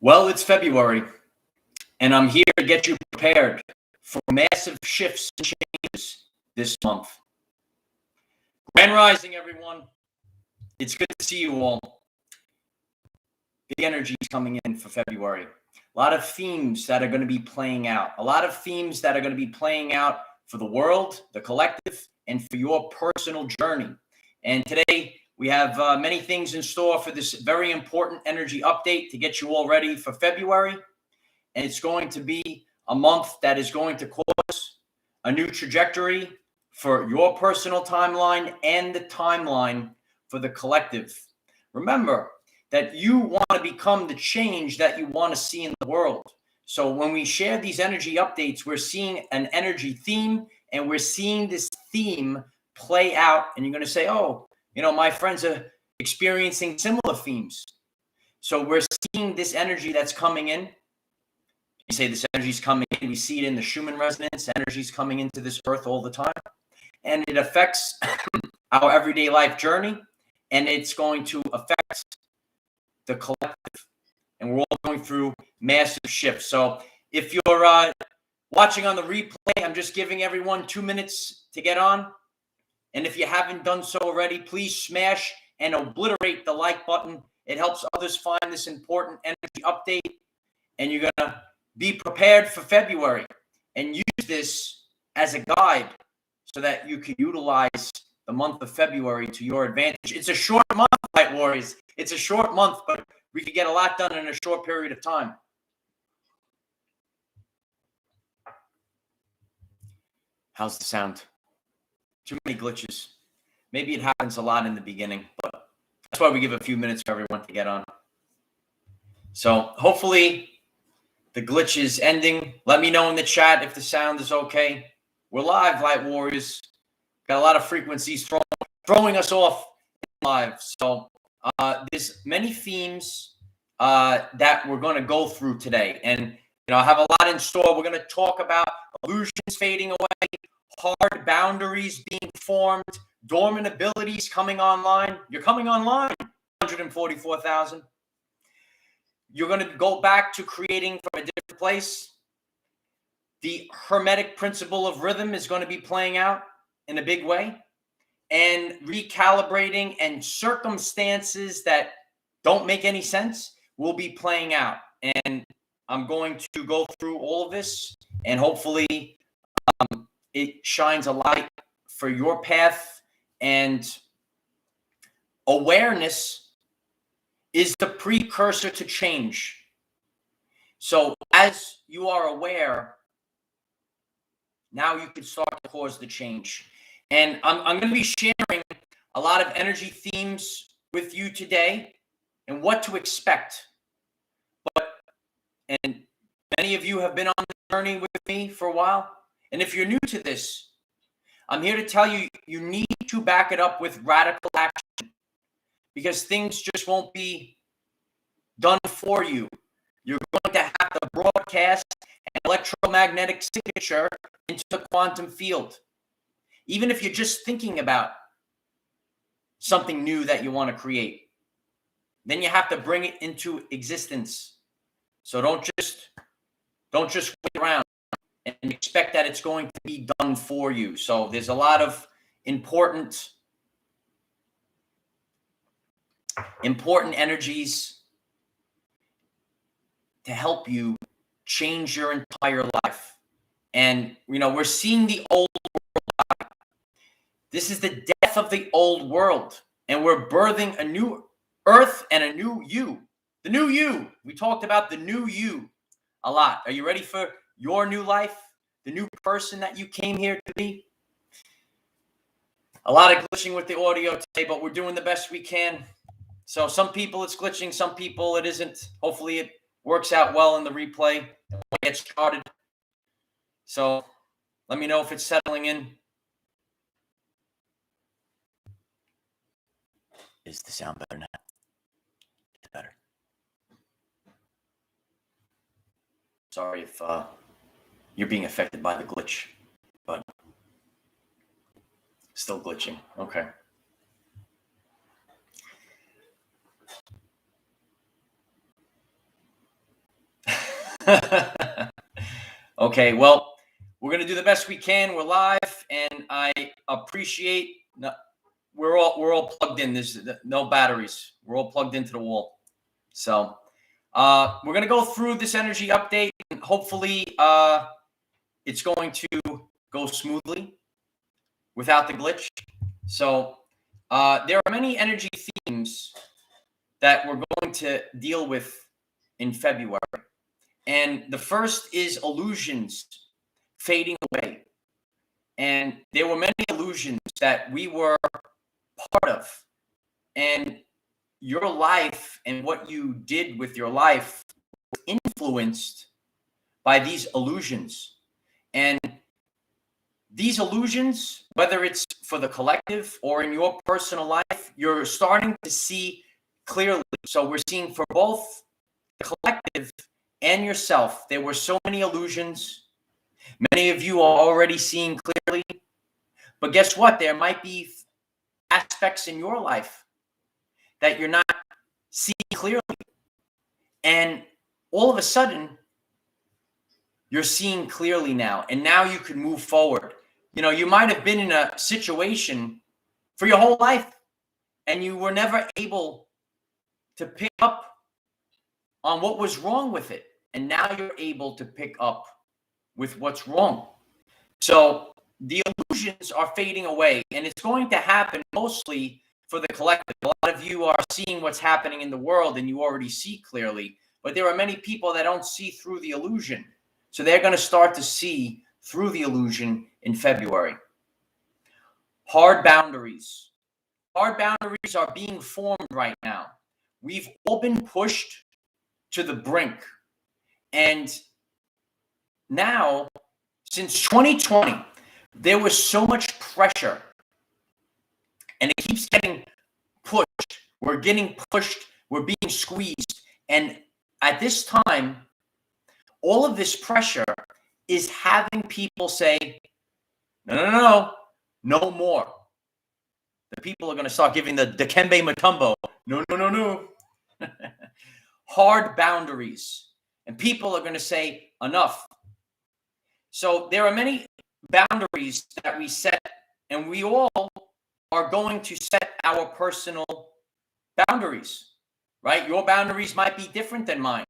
Well, it's February, and I'm here to get you prepared for massive shifts and changes this month. Grand Rising, everyone. It's good to see you all. Big energy is coming in for February. A lot of themes that are going to be playing out. A lot of themes that are going to be playing out for the world, the collective, and for your personal journey. And today, we have many things in store for this very important energy update to get you all ready for February. And it's going to be a month that is going to cause a new trajectory for your personal timeline and the timeline for the collective. Remember that you want to become the change that you want to see in the world. So when we share these energy updates, we're seeing an energy theme, and we're seeing this theme play out. And you're going to say, oh, you know, my friends are experiencing similar themes. So we're seeing this energy that's coming in. You say this energy is coming in. We see it in the Schumann resonance. Energy is coming into this earth all the time. And it affects our everyday life journey. And it's going to affect the collective. And we're all going through massive shifts. So if you're watching on the replay, I'm just giving everyone 2 minutes to get on. And if you haven't done so already, please smash and obliterate the like button. It helps others find this important energy update. And you're going to be prepared for February and use this as a guide so that you can utilize the month of February to your advantage. It's a short month, Light Warriors. It's a short month, but we can get a lot done in a short period of time. How's the sound? Too many glitches. Maybe it happens a lot in the beginning, but that's why we give a few minutes for everyone to get on. So hopefully the glitch is ending. Let me know in the chat if the sound is okay. We're live, Light Warriors. Got a lot of frequencies throwing us off live. So there's many themes that we're going to go through today. And, I have a lot in store. We're going to talk about illusions fading away, hard boundaries being formed, dormant abilities coming online. You're coming online, 144,000. You're going to go back to creating from a different place. The hermetic principle of rhythm is going to be playing out in a big way. And recalibrating and circumstances that don't make any sense will be playing out. And I'm going to go through all of this, and hopefully it shines a light for your path. And awareness is the precursor to change. So as you are aware, now you can start to cause the change. And I'm going to be sharing a lot of energy themes with you today and what to expect. And many of you have been on the journey with me for a while. And if you're new to this, I'm here to tell you, you need to back it up with radical action, because things just won't be done for you. You're going to have to broadcast an electromagnetic signature into the quantum field. Even if you're just thinking about something new that you want to create, then you have to bring it into existence. So don't just wait around and expect that it's going to be done for you. So there's a lot of important energies to help you change your entire life. And, we're seeing the old world. This is the death of the old world. And we're birthing a new earth and a new you. The new you. We talked about the new you a lot. Are you ready for your new life? The new person that you came here to be? A lot of glitching with the audio today, but we're doing the best we can. So some people it's glitching, some people it isn't. Hopefully it works out well in the replay and when it gets started. So let me know if it's settling in. Is the sound better now? It's better. Sorry if you're being affected by the glitch, but still glitching. Okay. Okay, well, we're gonna do the best we can. We're live, and I appreciate. No, we're all plugged in. There's no batteries. We're all plugged into the wall. So we're gonna go through this energy update, and hopefully it's going to go smoothly without the glitch. So there are many energy themes that we're going to deal with in February. And the first is illusions fading away. And there were many illusions that we were part of. And your life and what you did with your life was influenced by these illusions. And these illusions, whether it's for the collective or in your personal life, you're starting to see clearly. So we're seeing for both the collective and yourself, there were so many illusions. Many of you are already seeing clearly. But guess what? There might be aspects in your life that you're not seeing clearly. And all of a sudden, you're seeing clearly now. And now you can move forward. You know, you might have been in a situation for your whole life and you were never able to pick up on what was wrong with it. And now you're able to pick up with what's wrong. So the illusions are fading away, and it's going to happen mostly for the collective. A lot of you are seeing what's happening in the world and you already see clearly, but there are many people that don't see through the illusion. So they're going to start to see through the illusion in February. Hard boundaries. Hard boundaries are being formed right now. We've all been pushed to the brink. And now, since 2020, there was so much pressure. And it keeps getting pushed. We're getting pushed. We're being squeezed. And at this time, all of this pressure is having people say, no more. The people are going to start giving the Dikembe Mutombo. No. Hard boundaries. And people are going to say, enough. So there are many boundaries that we set, and we all are going to set our personal boundaries, right? Your boundaries might be different than mine.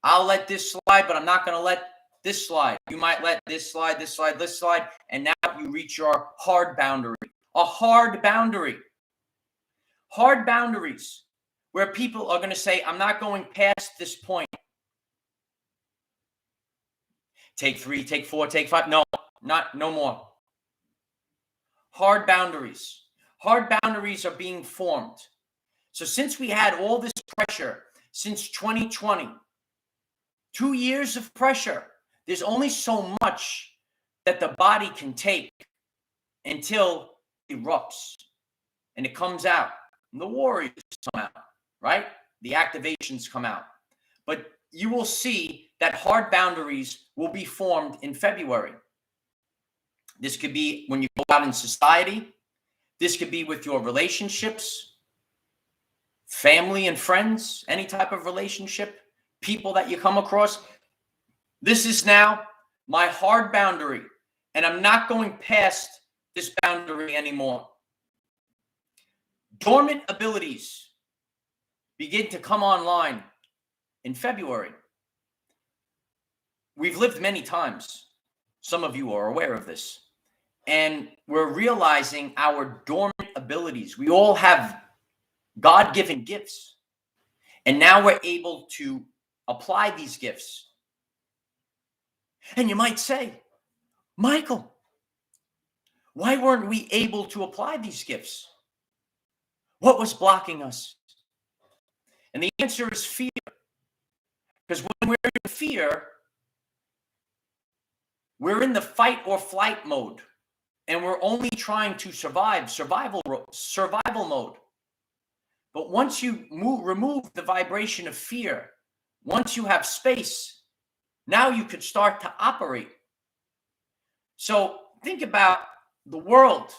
I'll let this slide, but I'm not going to let this slide. You might let this slide, this slide, this slide, and now you reach your hard boundary. A hard boundary. Hard boundaries where people are going to say, I'm not going past this point. Take 3, take 4, take 5. No more. Hard boundaries. Hard boundaries are being formed. So since we had all this pressure since 2020, 2 years of pressure, there's only so much that the body can take until it erupts and it comes out. And the warriors come out, right? The activations come out. But you will see that hard boundaries will be formed in February. This could be when you go out in society. This could be with your relationships, family and friends, any type of relationship, people that you come across. This is now my hard boundary, and I'm not going past this boundary anymore. Dormant abilities begin to come online in February. We've lived many times. Some of you are aware of this. And we're realizing our dormant abilities. We all have God-given gifts. And now we're able to apply these gifts. And you might say, Michael, why weren't we able to apply these gifts? What was blocking us? And the answer is fear. Because when we're in fear, we're in the fight or flight mode. And we're only trying to survive, survival mode. But once you remove the vibration of fear, once you have space, now you could start to operate. So think about the world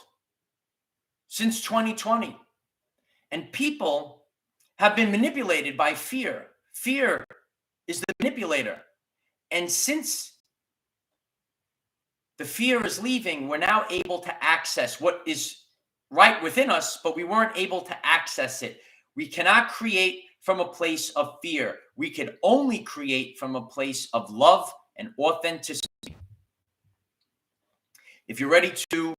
since 2020. And people have been manipulated by fear. Fear is the manipulator. And since the fear is leaving, we're now able to access what is right within us, but we weren't able to access it. We cannot create from a place of fear. We can only create from a place of love and authenticity. If you're ready to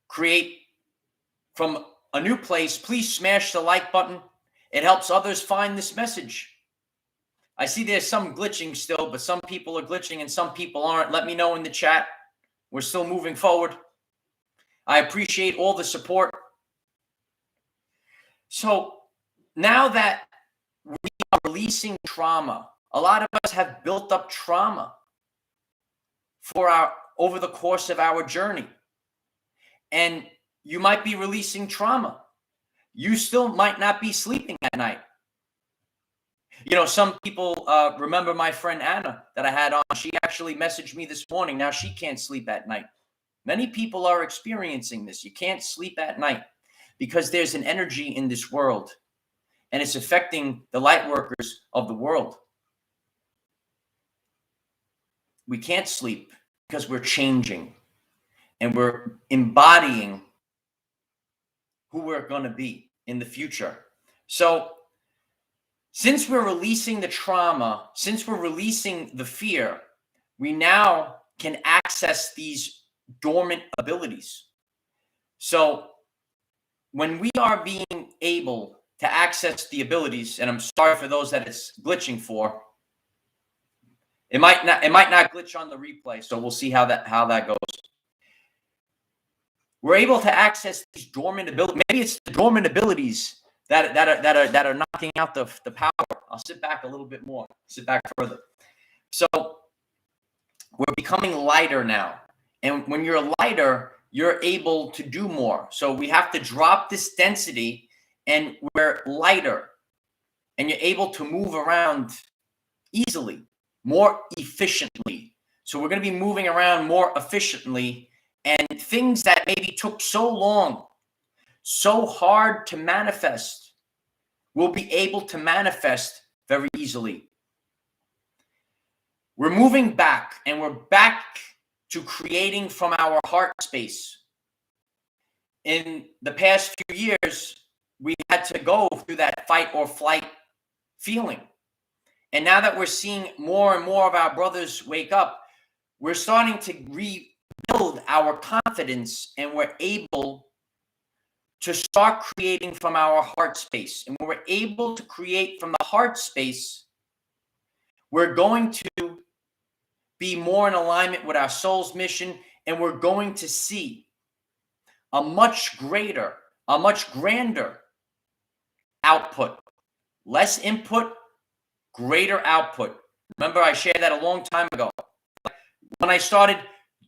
create from a new place, please smash the like button. It helps others find this message. I see there's some glitching still, but some people are glitching and some people aren't. Let me know in the chat. We're still moving forward. I appreciate all the support. So now that we are releasing trauma, a lot of us have built up trauma over the course of our journey. And you might be releasing trauma. You still might not be sleeping at night. You know, some people remember my friend Anna that I had on. She actually messaged me this morning. Now she can't sleep at night. Many people are experiencing this. You can't sleep at night because there's an energy in this world and it's affecting the light workers of the world. We can't sleep because we're changing and we're embodying who we're going to be in the future. So since we're releasing the trauma, since we're releasing the fear, we now can access these dormant abilities. So when we are being able to access the abilities, and I'm sorry for those that it's glitching for, it might not glitch on the replay, so we'll see how that goes. We're able to access these dormant abilities. Maybe it's the dormant abilities that are knocking out the power. I'll sit back a little bit more. Sit back further. So we're becoming lighter now, and when you're lighter, you're able to do more. So we have to drop this density, and we're lighter, and you're able to move around easily, more efficiently. So we're going to be moving around more efficiently. And things that maybe took so long, so hard to manifest, will be able to manifest very easily. We're moving back, and we're back to creating from our heart space. In the past few years, we had to go through that fight or flight feeling. And now that we're seeing more and more of our brothers wake up, we're starting to rebuild our confidence, and we're able to start creating from our heart space. And when we're able to create from the heart space, we're going to be more in alignment with our soul's mission, and we're going to see a much greater, a much grander output. Less input, greater output. Remember, I shared that a long time ago. When I started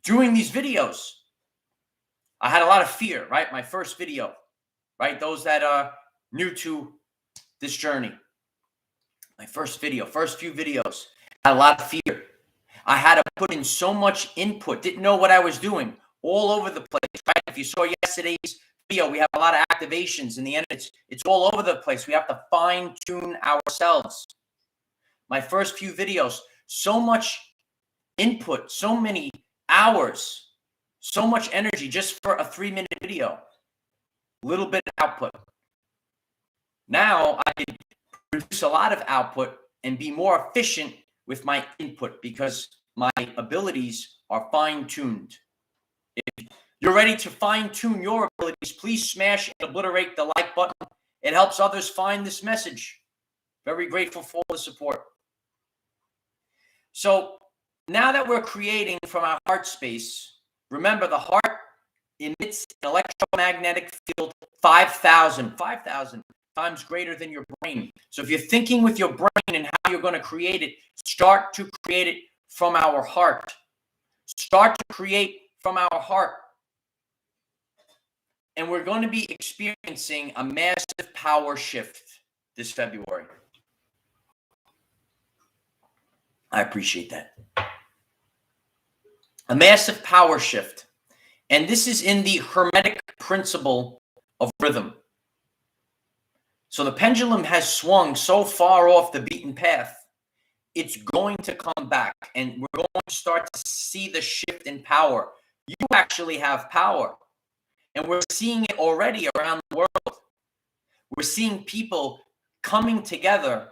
doing these videos, I had a lot of fear, right? My first video, right? Those that are new to this journey. My first few videos, I had a lot of fear. I had to put in so much input, didn't know what I was doing, all over the place, right? If you saw yesterday's video, we have a lot of activations in the end. It's all over the place. We have to fine tune ourselves. My first few videos, so much input, so many hours, so much energy just for a 3-minute video. Little bit of output. Now I can produce a lot of output and be more efficient with my input because my abilities are fine-tuned. If you're ready to fine-tune your abilities, please smash and obliterate the like button. It helps others find this message. Very grateful for all the support. So now that we're creating from our heart space, remember the heart emits an electromagnetic field 5,000 times greater than your brain. So if you're thinking with your brain and how you're going to create it, start to create it from our heart. Start to create from our heart. And we're going to be experiencing a massive power shift this February. I appreciate that. A massive power shift. And this is in the Hermetic principle of rhythm. So the pendulum has swung so far off the beaten path, it's going to come back, and we're going to start to see the shift in power. You actually have power, and we're seeing it already around the world. We're seeing people coming together,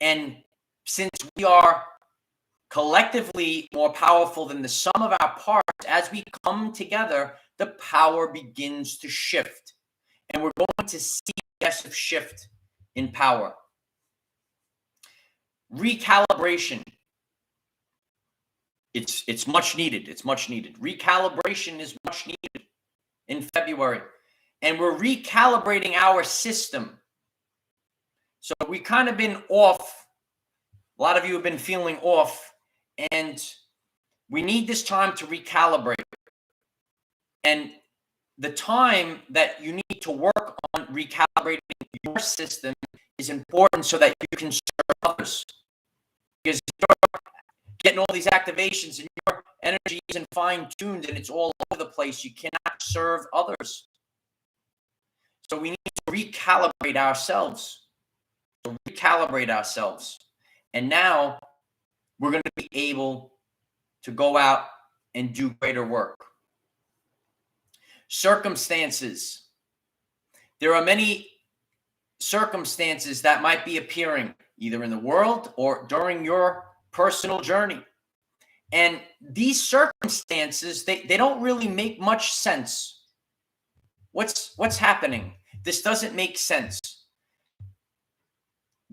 and since we are collectively more powerful than the sum of our parts, as we come together, the power begins to shift, and we're going to see a massive shift in power. Recalibration. It's much needed. It's much needed. Recalibration is much needed in February, and we're recalibrating our system. So we kind of been off. A lot of you have been feeling off, and we need this time to recalibrate. And the time that you need to work on recalibrating your system is important so that you can serve others. Because you're getting all these activations and your energy isn't fine-tuned and it's all over the place, you cannot serve others. So we need to recalibrate ourselves. And now we're going to be able to go out and do greater work. Circumstances. There are many circumstances that might be appearing either in the world or during your personal journey. And these circumstances, they don't really make much sense. What's happening? This doesn't make sense.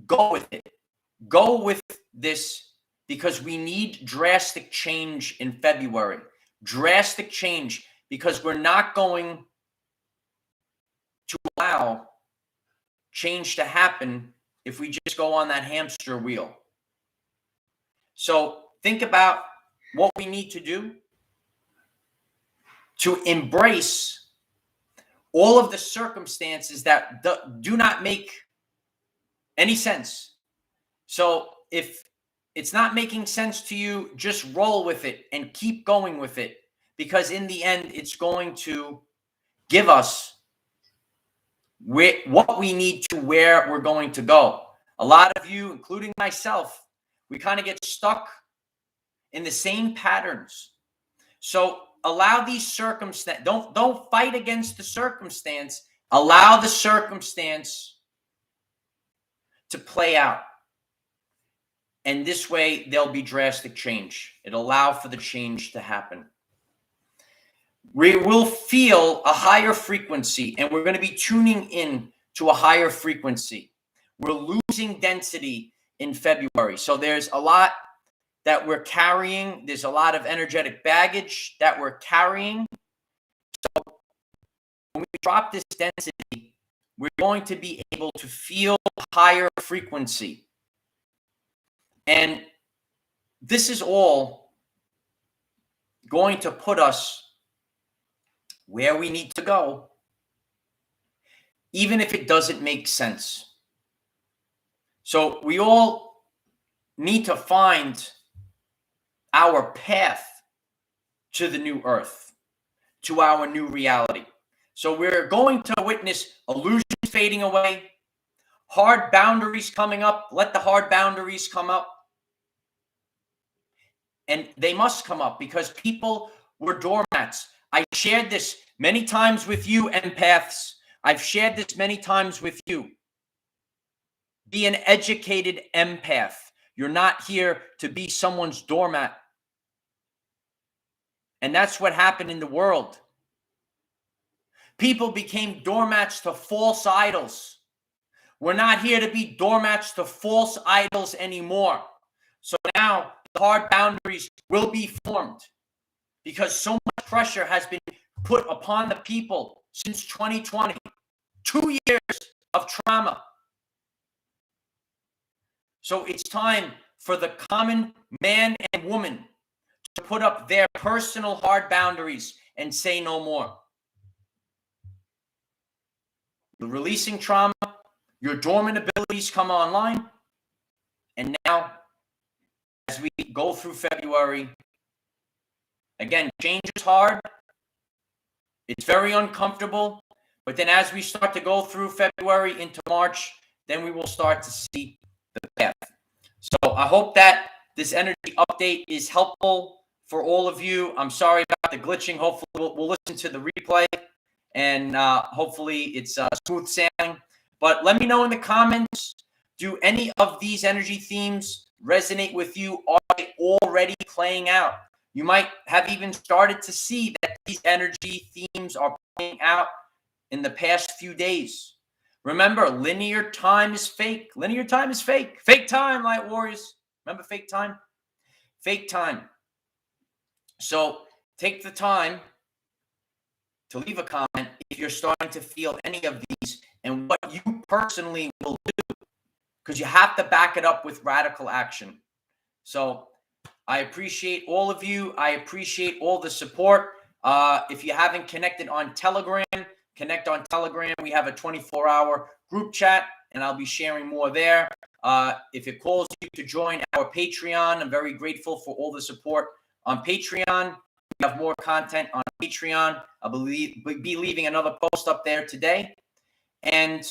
Go with it. Go with this, because we need drastic change in February. Drastic change, because we're not going to allow change to happen if we just go on that hamster wheel. So think about what we need to do to embrace all of the circumstances that do not make any sense. So if it's not making sense to you, just roll with it and keep going with it, because in the end, it's going to give us what we need to where we're going to go. A lot of you, including myself, we kind of get stuck in the same patterns. So allow these circumstances. Don't fight against the circumstance. Allow the circumstance to play out. And this way, there'll be drastic change. It'll allow for the change to happen. We will feel a higher frequency, and we're going to be tuning in to a higher frequency. We're losing density in February. So there's a lot that we're carrying. There's a lot of energetic baggage that we're carrying. So when we drop this density, we're going to be able to feel higher frequency. And this is all going to put us where we need to go, even if it doesn't make sense. So we all need to find our path to the new earth, to our new reality. So we're going to witness illusions fading away, hard boundaries coming up. Let the hard boundaries come up. And they must come up because people were doormats. I shared this many times with you, empaths. I've shared this many times with you. Be an educated empath. You're not here to be someone's doormat. And that's what happened in the world. People became doormats to false idols. We're not here to be doormats to false idols anymore. So now the hard boundaries will be formed because so much pressure has been put upon the people since 2020. 2 years of trauma. So it's time for the common man and woman to put up their personal hard boundaries and say no more. You're releasing trauma, your dormant abilities come online, and now as we go through February, again, change is hard. It's very uncomfortable. But then as we start to go through February into March, then we will start to see the path. So I hope that this energy update is helpful for all of you. I'm sorry about the glitching. Hopefully we'll listen to the replay, and hopefully it's smooth sailing. But let me know in the comments, do any of these energy themes resonate with you? Are they already playing out? You might have even started to see that these energy themes are playing out in the past few days. Remember, linear time is fake. Linear time is fake. Fake time, Light Warriors. Remember fake time? Fake time. So take the time to leave a comment if you're starting to feel any of these and what you personally will do, because you have to back it up with radical action. So I appreciate all of you. I appreciate all the support. If you haven't connected on Telegram, connect on Telegram. We have a 24-hour group chat, and I'll be sharing more there. If it calls you to join our Patreon, I'm very grateful for all the support on Patreon. We have more content on Patreon. I'll be leaving another post up there today. And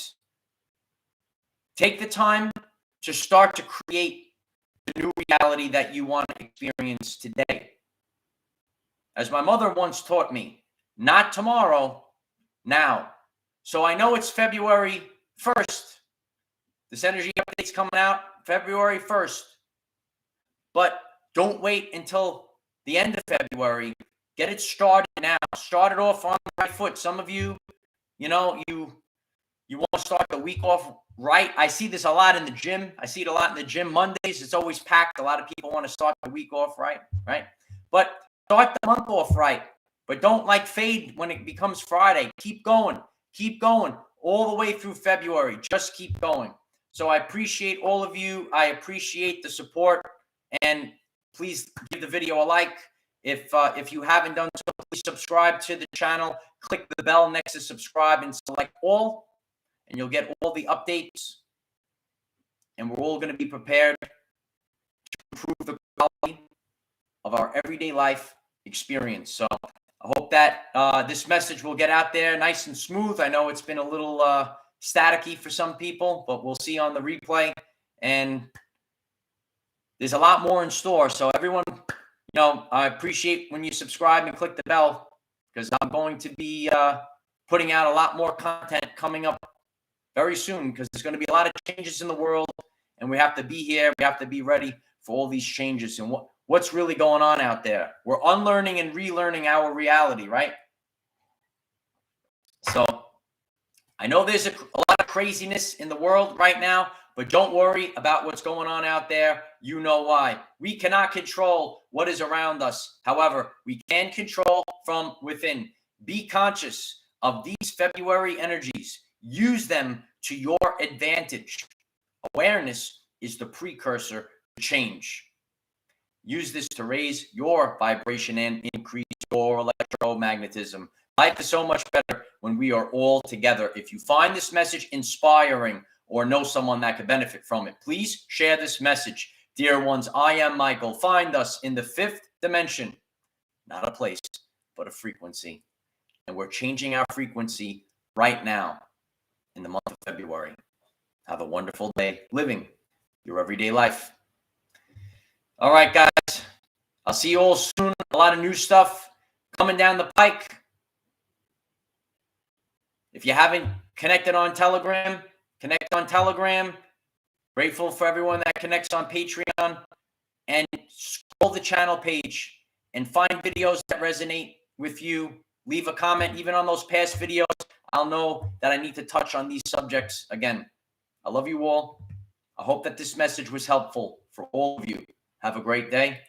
take the time to start to create the new reality that you want to experience today. As my mother once taught me, not tomorrow, now. So I know it's February 1st. This energy update's coming out February 1st. But don't wait until the end of February. Get it started now. Start it off on the right foot. Some of you, you want to start the week off right. I see this a lot in the gym. I see it a lot in the gym. Mondays, it's always packed. A lot of people want to start the week off right? But start the month off right. But don't fade when it becomes Friday. Keep going. Keep going all the way through February. Just keep going. So I appreciate all of you. I appreciate the support. And please give the video a like. If you haven't done so, please subscribe to the channel. Click the bell next to subscribe and select all. And you'll get all the updates. And we're all going to be prepared to improve the quality of our everyday life experience. So I hope that this message will get out there nice and smooth. I know it's been a little staticky for some people, but we'll see on the replay. And there's a lot more in store. So everyone, I appreciate when you subscribe and click the bell, because I'm going to be putting out a lot more content coming up very soon, because there's going to be a lot of changes in the world, and we have to be here. We have to be ready for all these changes and what's really going on out there. We're unlearning and relearning our reality, right? So I know there's a lot of craziness in the world right now, but don't worry about what's going on out there. You know why. We cannot control what is around us. However, we can control from within. Be conscious of these February energies. Use them to your advantage. Awareness is the precursor to change. Use this to raise your vibration and increase your electromagnetism. Life is so much better when we are all together. If you find this message inspiring or know someone that could benefit from it, please share this message. Dear ones, I am Michael. Find us in the 5th dimension. Not a place, but a frequency. And we're changing our frequency right now in the month of February. Have a wonderful day living your everyday life. All right, guys. I'll see you all soon. A lot of new stuff coming down the pike. If you haven't connected on Telegram, connect on Telegram. Grateful for everyone that connects on Patreon. And scroll the channel page and find videos that resonate with you. Leave a comment. Even on those past videos, I'll know that I need to touch on these subjects again. I love you all. I hope that this message was helpful for all of you. Have a great day.